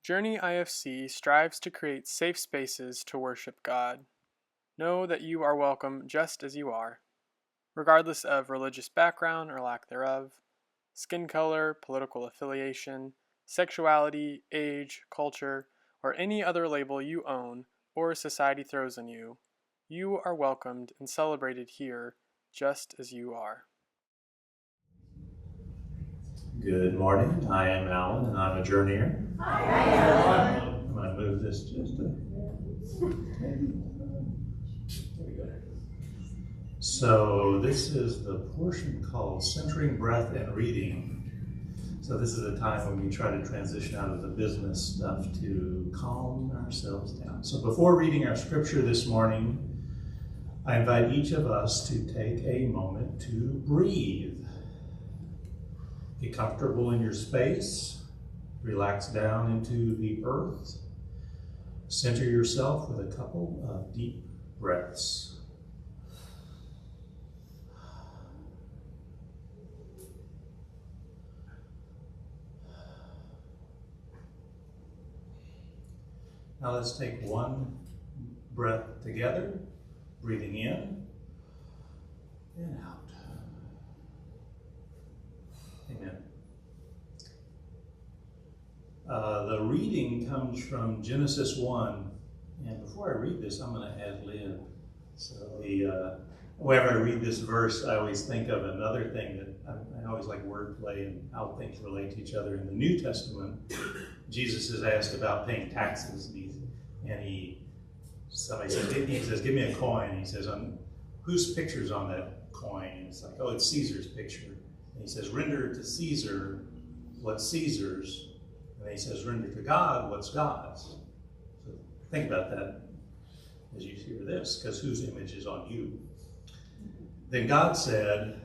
Journey IFC strives to create safe spaces to worship God. Know that you are welcome just as you are, regardless of religious background or lack thereof, skin color, political affiliation, sexuality, age, culture, or any other label you own or society throws on you. You are welcomed and celebrated here just as you are. Good morning. I am Alan, and I'm a journeyer. Hi. I'm going to move this just a... There we go. So this is the portion called Centering Breath and Reading. So this is a time when we try to transition out of the business stuff to calm ourselves down. So before reading our scripture this morning, I invite each of us to take a moment to breathe. Get comfortable in your space. Relax down into the earth. Center yourself with a couple of deep breaths. Now let's take one breath together, breathing in and out. Amen. The reading comes from Genesis 1, and before I read this, I'm going to ad lib. So whenever I read this verse, I always think of another thing that I always like wordplay and how things relate to each other. In the New Testament, Jesus is asked about paying taxes, and somebody says, "Give me a coin." And he says, "Whose picture's on that coin?" And it's like, "Oh, it's Caesar's picture." And he says, "Render to Caesar what's Caesar's." And he says, "Render to God what's God's." So think about that as you hear this, because whose image is on you? Then God said,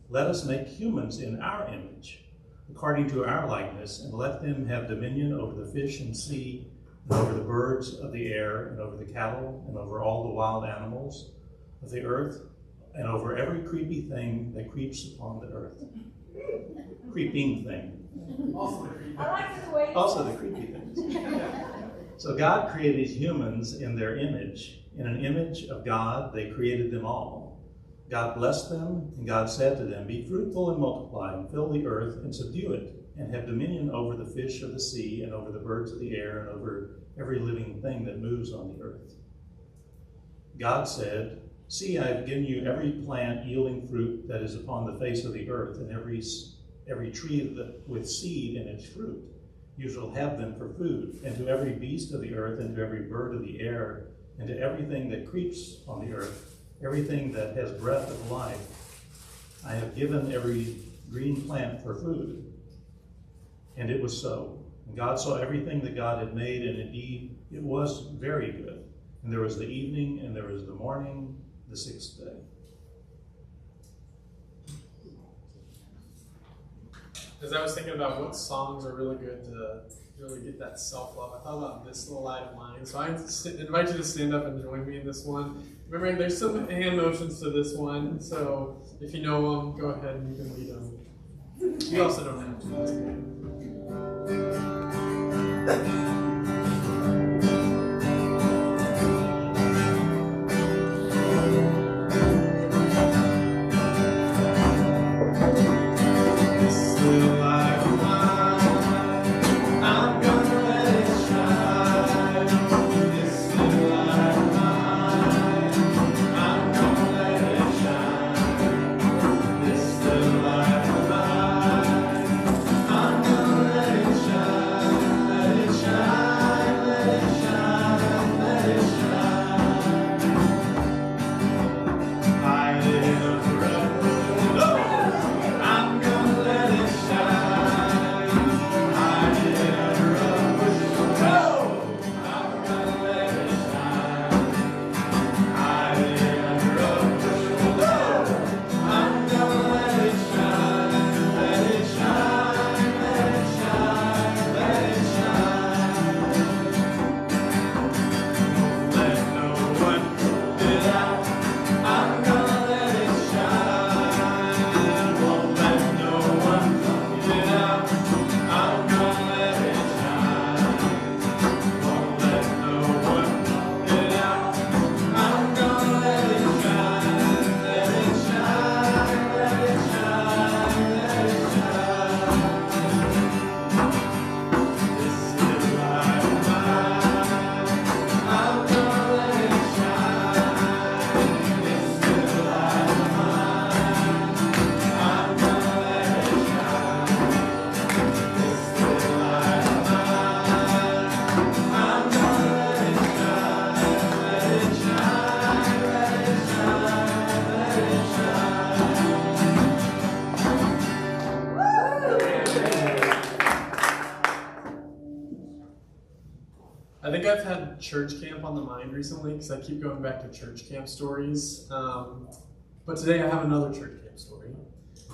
"Let us make humans in our image, according to our likeness, and let them have dominion over the fish and sea, and over the birds of the air, and over the cattle, and over all the wild animals of the earth, and over every creepy thing that creeps upon the earth." Creeping thing. Also the creepy things. So God created humans in their image. In an image of God, they created them all. God blessed them, and God said to them, "Be fruitful and multiply, and fill the earth, and subdue it, and have dominion over the fish of the sea, and over the birds of the air, and over every living thing that moves on the earth." God said, "See, I have given you every plant yielding fruit that is upon the face of the earth, and every tree with seed in its fruit. You shall have them for food, and to every beast of the earth, and to every bird of the air, and to everything that creeps on the earth, everything that has breath of life, I have given every green plant for food." And it was so. And God saw everything that God had made, and indeed it was very good. And there was the evening, and there was the morning, the sixth day. As I was thinking about what songs are really good to really get that self-love, I thought about This Little Light of Mine. So I invite you to stand up and join me in this one. Remember, there's some hand motions to this one, so if you know them, go ahead and you can lead them. You also don't have to. That's okay. Shine. church camp on the mind recently because I keep going back to church camp stories. But today I have another church camp story.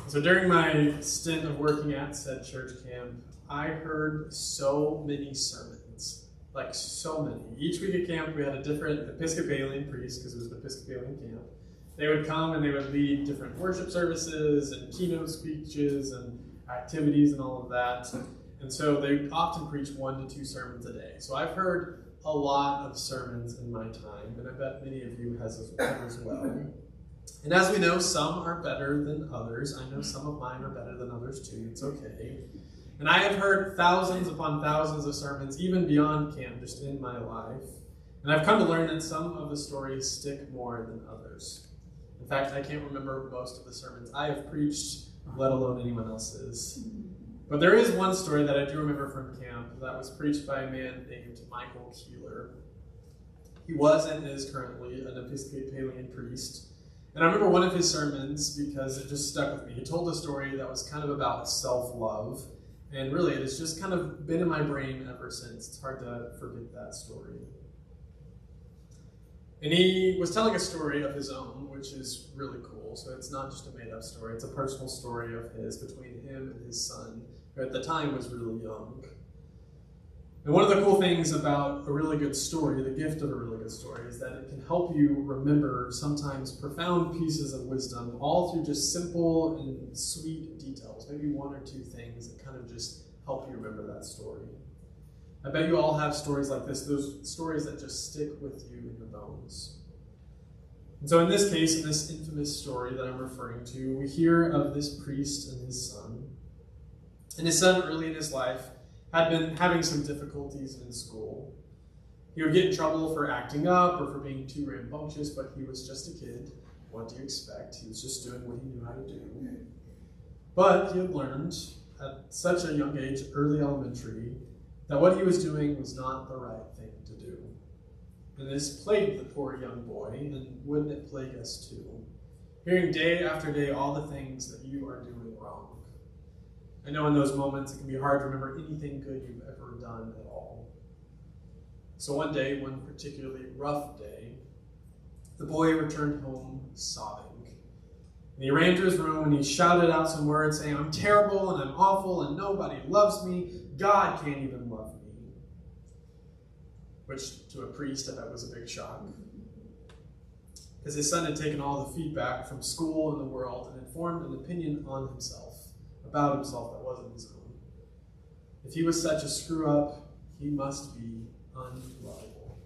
So during my stint of working at said church camp, I heard so many sermons, like so many. Each week at camp we had a different Episcopalian priest, because it was an Episcopalian camp. They would come and they would lead different worship services and keynote speeches and activities and all of that. And so they often preach 1 to 2 sermons a day. So I've heard a lot of sermons in my time, and I bet many of you have as well. And as we know, some are better than others. I know some of mine are better than others too. It's okay. And I have heard thousands upon thousands of sermons, even beyond camp, just in my life. And I've come to learn that some of the stories stick more than others. In fact, I can't remember most of the sermons I have preached, let alone anyone else's. But there is one story that I do remember from camp that was preached by a man named Michael Keeler. He was and is currently an Episcopalian priest. And I remember one of his sermons because it just stuck with me. He told a story that was kind of about self-love. And really, it has just kind of been in my brain ever since. It's hard to forget that story. And he was telling a story of his own, which is really cool. So it's not just a made-up story. It's a personal story of his between him and his son, who at the time was really young. And one of the cool things about a really good story, the gift of a really good story, is that it can help you remember sometimes profound pieces of wisdom, all through just simple and sweet details, maybe 1 or 2 things that kind of just help you remember that story. I bet you all have stories like this, those stories that just stick with you in the bones. And so in this case, in this infamous story that I'm referring to, we hear of this priest and his son. And his son, early in his life, had been having some difficulties in school. He would get in trouble for acting up or for being too rambunctious, but he was just a kid. What do you expect? He was just doing what he knew how to do. But he had learned at such a young age, early elementary, that what he was doing was not the right thing to do. And this plagued the poor young boy, and wouldn't it plague us too? Hearing day after day all the things that you are doing wrong. I know in those moments it can be hard to remember anything good you've ever done at all. So one day, one particularly rough day, the boy returned home sobbing. And he ran to his room and he shouted out some words saying, "I'm terrible and I'm awful and nobody loves me. God can't even love me." Which to a priest, I bet was a big shock. Because his son had taken all the feedback from school and the world and had formed an opinion on himself, about himself that wasn't his own. If he was such a screw-up, he must be unlovable.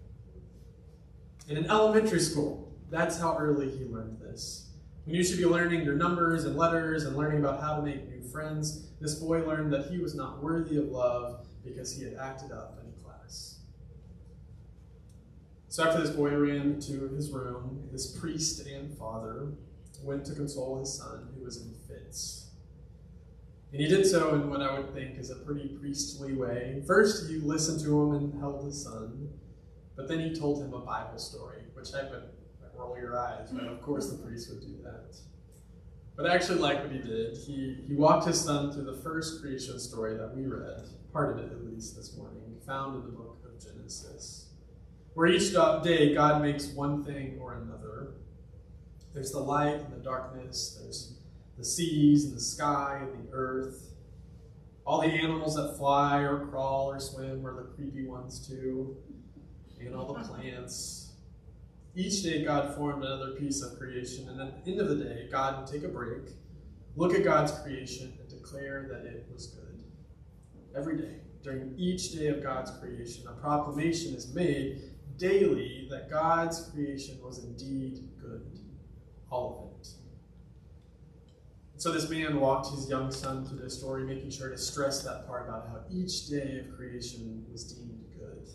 And in elementary school, that's how early he learned this. When you should be learning your numbers and letters and learning about how to make new friends, this boy learned that he was not worthy of love because he had acted up in class. So after this boy ran to his room, this priest and father went to console his son, who was in fits. And he did so in what I would think is a pretty priestly way. First, he listened to him and held his son, but then he told him a Bible story, which I would roll your eyes, but of course the priest would do that. But I actually like what he did. He walked his son through the first creation story that we read, part of it at least this morning, found in the book of Genesis, where each day God makes one thing or another. There's the light and the darkness, there's the seas and the sky and the earth, all the animals that fly or crawl or swim, or the creepy ones too, and all the plants. Each day God formed another piece of creation, and at the end of the day, God would take a break, look at God's creation, and declare that it was good. Every day, during each day of God's creation, a proclamation is made daily that God's creation was indeed good, all of it. So this man walked his young son through this story, making sure to stress that part about how each day of creation was deemed good.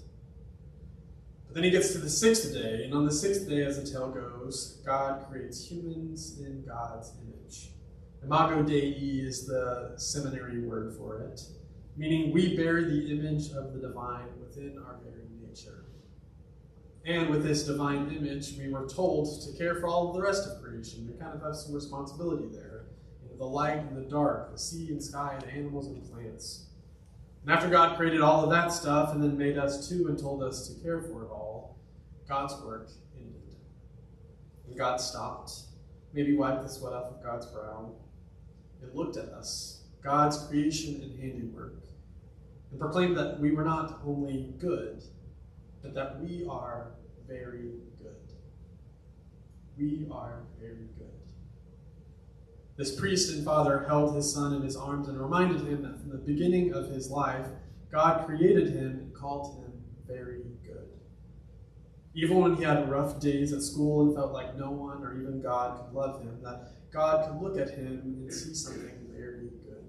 But then he gets to the 6th day, and on the 6th day, as the tale goes, God creates humans in God's image. Imago Dei is the seminary word for it, meaning we bear the image of the divine within our very nature. And with this divine image, we were told to care for all of the rest of creation. We kind of have some responsibility there. The light and the dark, the sea and sky, the animals and plants. And after God created all of that stuff and then made us too and told us to care for it all, God's work ended. And God stopped, maybe wiped the sweat off of God's brow, and looked at us, God's creation and handiwork, and proclaimed that we were not only good, but that we are very good. We are very good. This priest and father held his son in his arms and reminded him that from the beginning of his life, God created him and called him very good. Even when he had rough days at school and felt like no one or even God could love him, that God could look at him and see something very good.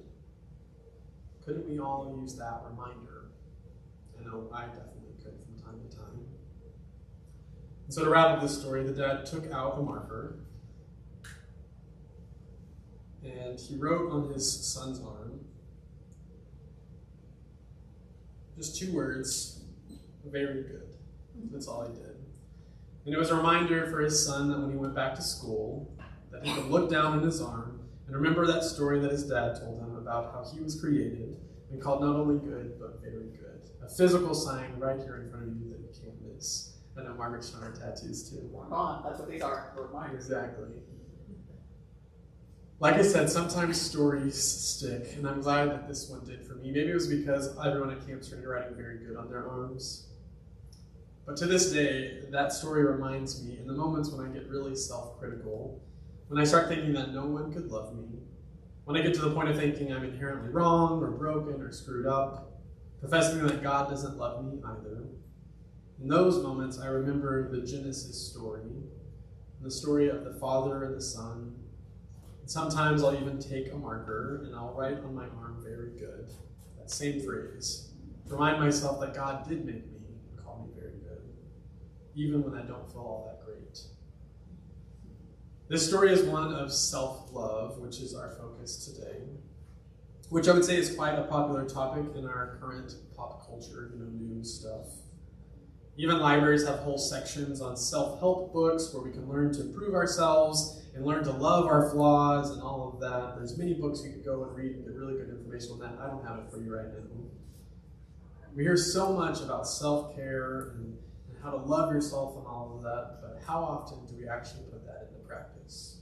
Couldn't we all use that reminder? I know I definitely could from time to time. And so to wrap up this story, the dad took out a marker and he wrote on his son's arm just 2 words, very good. That's all he did. And it was a reminder for his son that when he went back to school, that he could look down in his arm and remember that story that his dad told him about how he was created and called not only good, but very good. A physical sign right here in front of you that you can't miss. I know Margaret's showing her tattoos too. Why not? That's what these are. They're reminders. Exactly. Like I said, sometimes stories stick, and I'm glad that this one did for me. Maybe it was because everyone at camp started writing very good on their arms. But to this day, that story reminds me in the moments when I get really self-critical, when I start thinking that no one could love me, when I get to the point of thinking I'm inherently wrong or broken or screwed up, professing that God doesn't love me either. In those moments, I remember the Genesis story, the story of the Father and the Son. And sometimes I'll even take a marker and I'll write on my arm, very good, that same phrase. Remind myself that God did make me and call me very good, even when I don't feel all that great. This story is one of self-love, which is our focus today, which I would say is quite a popular topic in our current pop culture, news stuff. Even libraries have whole sections on self-help books where we can learn to improve ourselves and learn to love our flaws and all of that. There's many books you could go and read and get really good information on that. I don't have it for you right now. We hear so much about self-care and how to love yourself and all of that, but how often do we actually put that into practice?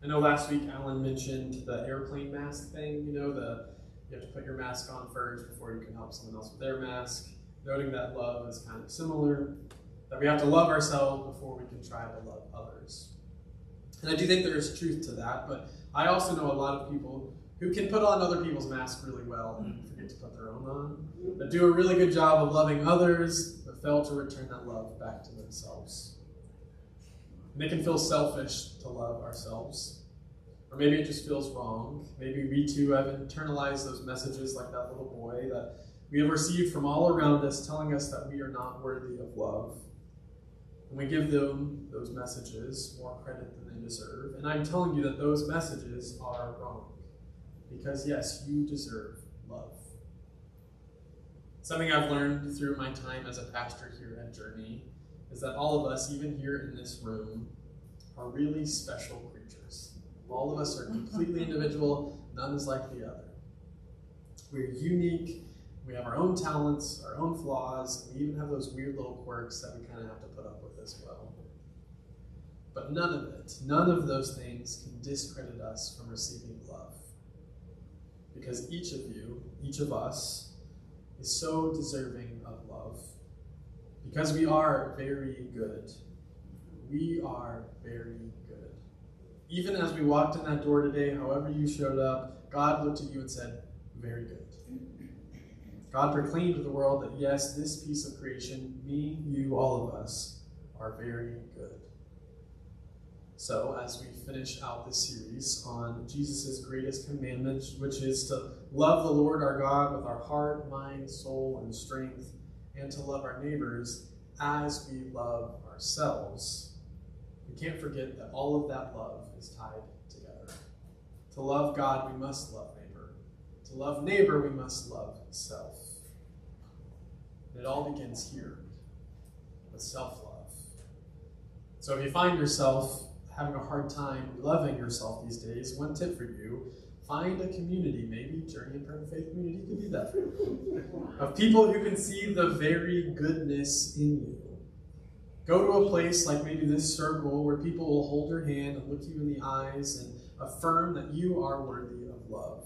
I know last week Alan mentioned the airplane mask thing, you have to put your mask on first before you can help someone else with their mask. Noting that love is kind of similar, that we have to love ourselves before we can try to love others. And I do think there's truth to that, but I also know a lot of people who can put on other people's masks really well and forget to put their own on, but do a really good job of loving others, but fail to return that love back to themselves. And it can feel selfish to love ourselves, or maybe it just feels wrong. Maybe we too have internalized those messages like that little boy that we have received from all around us telling us that we are not worthy of love. And we give them, those messages, more credit than they deserve. And I'm telling you that those messages are wrong. Because yes, you deserve love. Something I've learned through my time as a pastor here at Journey is that all of us, even here in this room, are really special creatures. All of us are completely individual. None is like the other. We're unique. We have our own talents, our own flaws, and we even have those weird little quirks that we kind of have to put up with as well. But none of those things can discredit us from receiving love. Because each of you, each of us, is so deserving of love. Because we are very good. We are very good. Even as we walked in that door today, however you showed up, God looked at you and said, very good. God proclaimed to the world that yes, this piece of creation, me, you, all of us, are very good. So as we finish out this series on Jesus' greatest commandment, which is to love the Lord our God with our heart, mind, soul, and strength, and to love our neighbors as we love ourselves, we can't forget that all of that love is tied together. To love God, we must love neighbor. To love neighbor, we must love self. It all begins here with self-love. So if you find yourself having a hard time loving yourself these days, one tip for you, Find a community, maybe Journey in Perfect Faith Community could be that for you, of people who can see the very goodness in you. Go to a place like maybe this circle where people will hold your hand and look you in the eyes and affirm that you are worthy of love.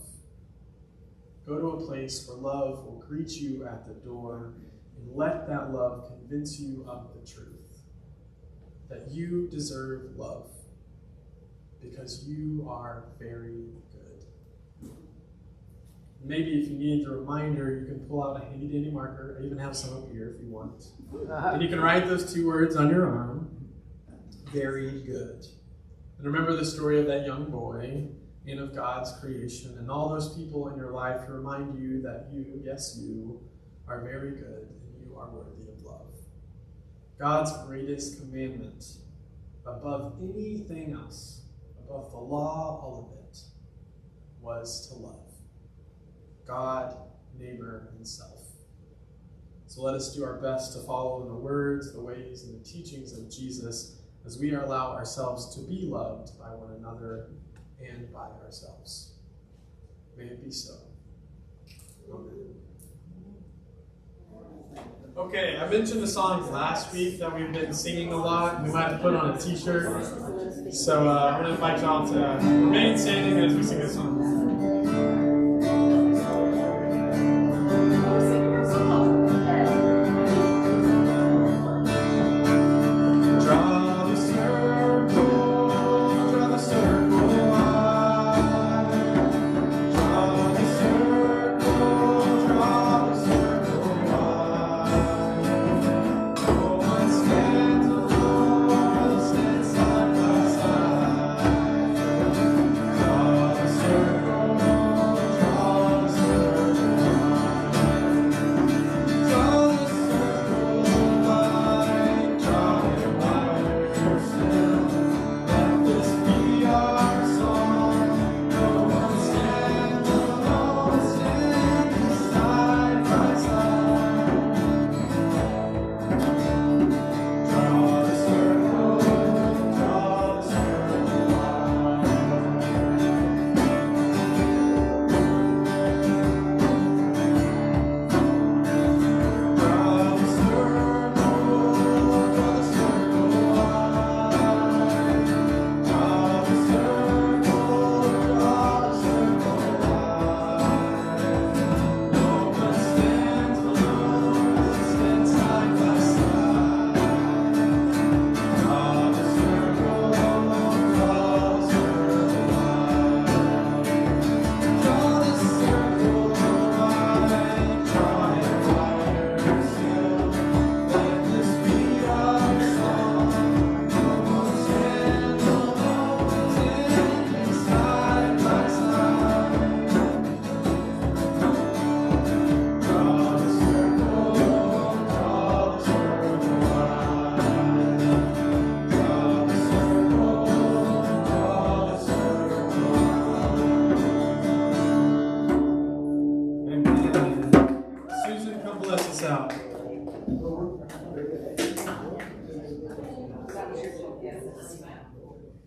Go to a place where love will greet you at the door and let that love convince you of the truth, that you deserve love because you are very good. Maybe if you need a reminder, you can pull out a handy-dandy marker. I even have some up here if you want. And you can write those 2 words on your arm, very good. And remember the story of that young boy and of God's creation and all those people in your life who remind you that you, yes you, are very good and you are worthy of love. God's greatest commandment above anything else, above the law, all of it, was to love God, neighbor, and self. So let us do our best to follow in the words, the ways, and the teachings of Jesus as we allow ourselves to be loved by one another and by ourselves. May it be so. Amen. Okay, I mentioned the song last week that we've been singing a lot. We might have put on a t-shirt. So I'm going to invite y'all to remain standing as we sing this song.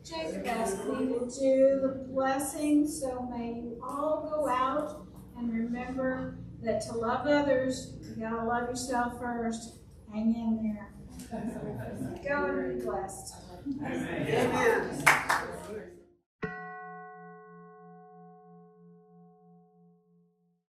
Jacob asked me to do the blessing, so may you all go out and remember that to love others, you gotta love yourself first. Hang in there. Go and be blessed. Amen.